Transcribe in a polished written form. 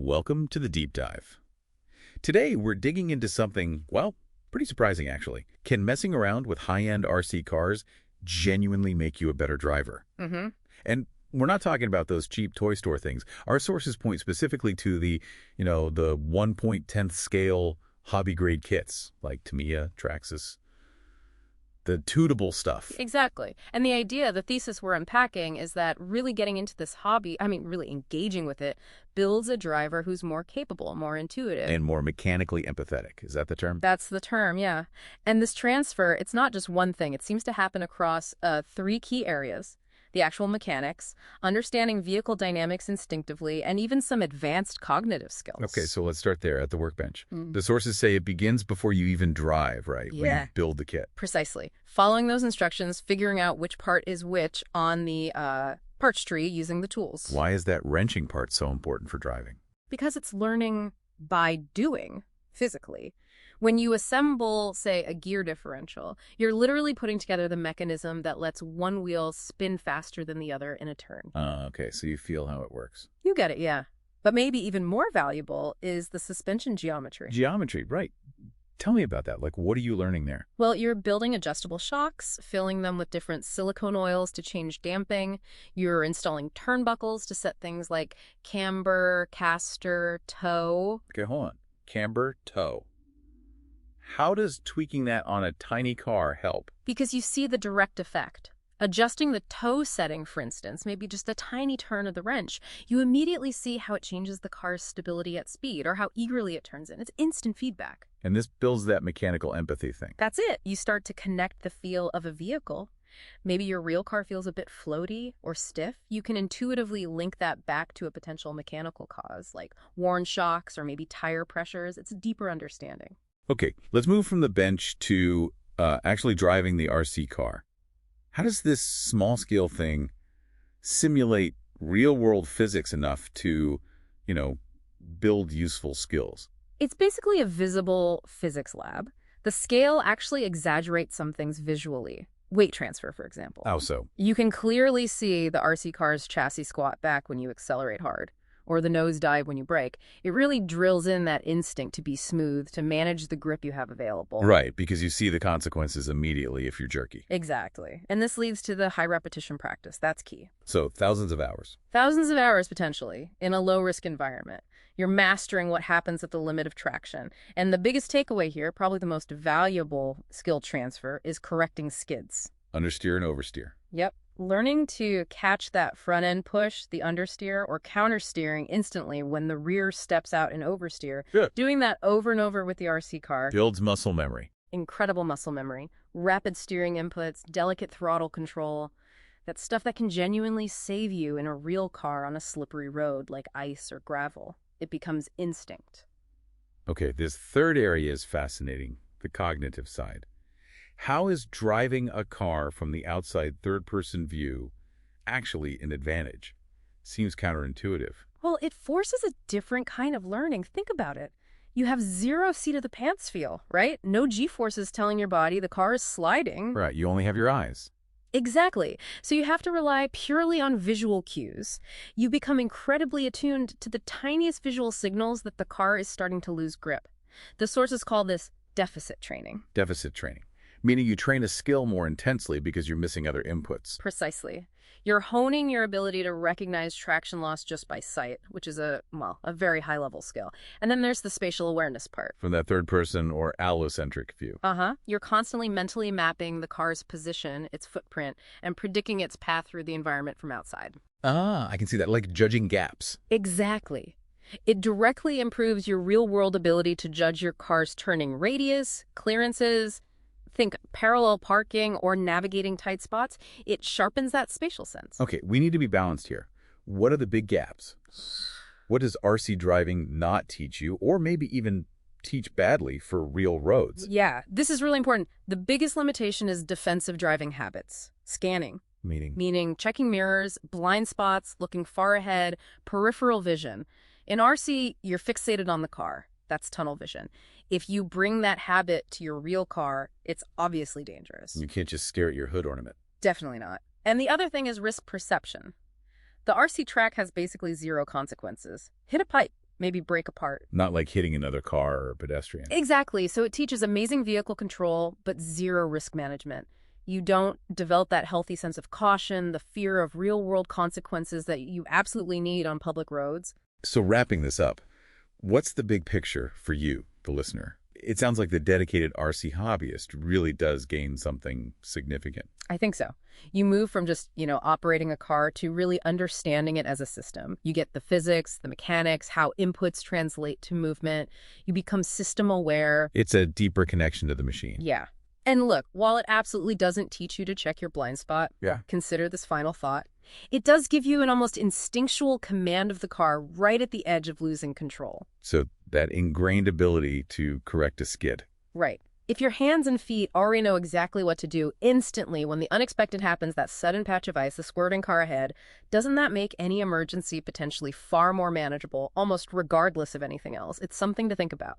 Welcome to the Deep Dive. Today, we're digging into something, well, pretty surprising actually. Can messing around with high-end RC cars genuinely make you a better driver? Mm-hmm. And we're not talking about those cheap toy store things. Our sources point specifically to the 1/10th scale hobby-grade kits, like Tamiya, Traxxas, the tunable stuff. Exactly. And the idea, the thesis we're unpacking is that really getting into this hobby, really engaging with it, builds a driver who's more capable, more intuitive. And more mechanically empathetic. Is that the term? That's the term, yeah. And this transfer, it's not just one thing. It seems to happen across three key areas: the actual mechanics, understanding vehicle dynamics instinctively, and even some advanced cognitive skills. Okay, so let's start there at the workbench. Mm. The sources say it begins before you even drive, right? When Yeah. you build the kit. Precisely. Following those instructions, figuring out which part is which on the parts tree using the tools. Why is that wrenching part so important for driving? Because it's learning by doing physically. When you assemble, say, a gear differential, you're literally putting together the mechanism that lets one wheel spin faster than the other in a turn. Okay, so you feel how it works. You get it, yeah. But maybe even more valuable is the suspension geometry. Geometry, right. Tell me about that. Like, what are you learning there? Well, you're building adjustable shocks, filling them with different silicone oils to change damping. You're installing turnbuckles to set things like camber, caster, toe. Okay, hold on. Camber, toe. How does tweaking that on a tiny car help? Because you see the direct effect. Adjusting the toe setting, for instance, maybe just a tiny turn of the wrench, you immediately see how it changes the car's stability at speed or how eagerly it turns in. It's instant feedback. And this builds that mechanical empathy thing. That's it. You start to connect the feel of a vehicle. Maybe your real car feels a bit floaty or stiff. You can intuitively link that back to a potential mechanical cause, like worn shocks or maybe tire pressures. It's a deeper understanding. Okay, let's move from the bench to actually driving the RC car. How does this small-scale thing simulate real-world physics enough to, build useful skills? It's basically a visible physics lab. The scale actually exaggerates some things visually. Weight transfer, for example. How so? You can clearly see the RC car's chassis squat back when you accelerate hard, or the nosedive when you brake. It really drills in that instinct to be smooth, to manage the grip you have available. Right, because you see the consequences immediately if you're jerky. Exactly. And this leads to the high repetition practice. That's key. So, thousands of hours. Thousands of hours, potentially, in a low-risk environment. You're mastering what happens at the limit of traction. And the biggest takeaway here, probably the most valuable skill transfer, is correcting skids. Understeer and oversteer. Yep. Learning to catch that front-end push, the understeer, or countersteering instantly when the rear steps out in oversteer. Yeah. Doing that over and over with the RC car. Builds muscle memory. Incredible muscle memory. Rapid steering inputs, delicate throttle control. That's stuff that can genuinely save you in a real car on a slippery road like ice or gravel. It becomes instinct. Okay, this third area is fascinating, the cognitive side. How is driving a car from the outside third-person view actually an advantage? Seems counterintuitive. Well, it forces a different kind of learning. Think about it. You have zero seat-of-the-pants feel, right? No G-forces telling your body the car is sliding. Right, you only have your eyes. Exactly. So you have to rely purely on visual cues. You become incredibly attuned to the tiniest visual signals that the car is starting to lose grip. The sources call this deficit training. Deficit training. Meaning you train a skill more intensely because you're missing other inputs. Precisely. You're honing your ability to recognize traction loss just by sight, which is a very high-level skill. And then there's the spatial awareness part. From that third-person or allocentric view. You're constantly mentally mapping the car's position, its footprint, and predicting its path through the environment from outside. I can see that, like judging gaps. Exactly. It directly improves your real-world ability to judge your car's turning radius, clearances. Think parallel parking or navigating tight spots. It sharpens that spatial sense. Okay, we need to be balanced here. What are the big gaps? What does RC driving not teach you, or maybe even teach badly for real roads? Yeah, this is really important. The biggest limitation is defensive driving habits. Scanning. Meaning checking mirrors, blind spots, looking far ahead, peripheral vision. In RC, you're fixated on the car. That's tunnel vision. If you bring that habit to your real car, it's obviously dangerous. You can't just stare at your hood ornament. Definitely not. And the other thing is risk perception. The RC track has basically zero consequences. Hit a pipe, maybe break apart. Not like hitting another car or a pedestrian. Exactly. So it teaches amazing vehicle control, but zero risk management. You don't develop that healthy sense of caution, the fear of real-world consequences that you absolutely need on public roads. So wrapping this up, what's the big picture for you, the listener? It sounds like the dedicated RC hobbyist really does gain something significant. I think so. You move from just, operating a car to really understanding it as a system. You get the physics, the mechanics, how inputs translate to movement. You become system aware. It's a deeper connection to the machine. Yeah. And look, while it absolutely doesn't teach you to check your blind spot, consider this final thought. It does give you an almost instinctual command of the car right at the edge of losing control. So that ingrained ability to correct a skid. Right. If your hands and feet already know exactly what to do instantly when the unexpected happens, that sudden patch of ice, the squirting car ahead, doesn't that make any emergency potentially far more manageable, almost regardless of anything else? It's something to think about.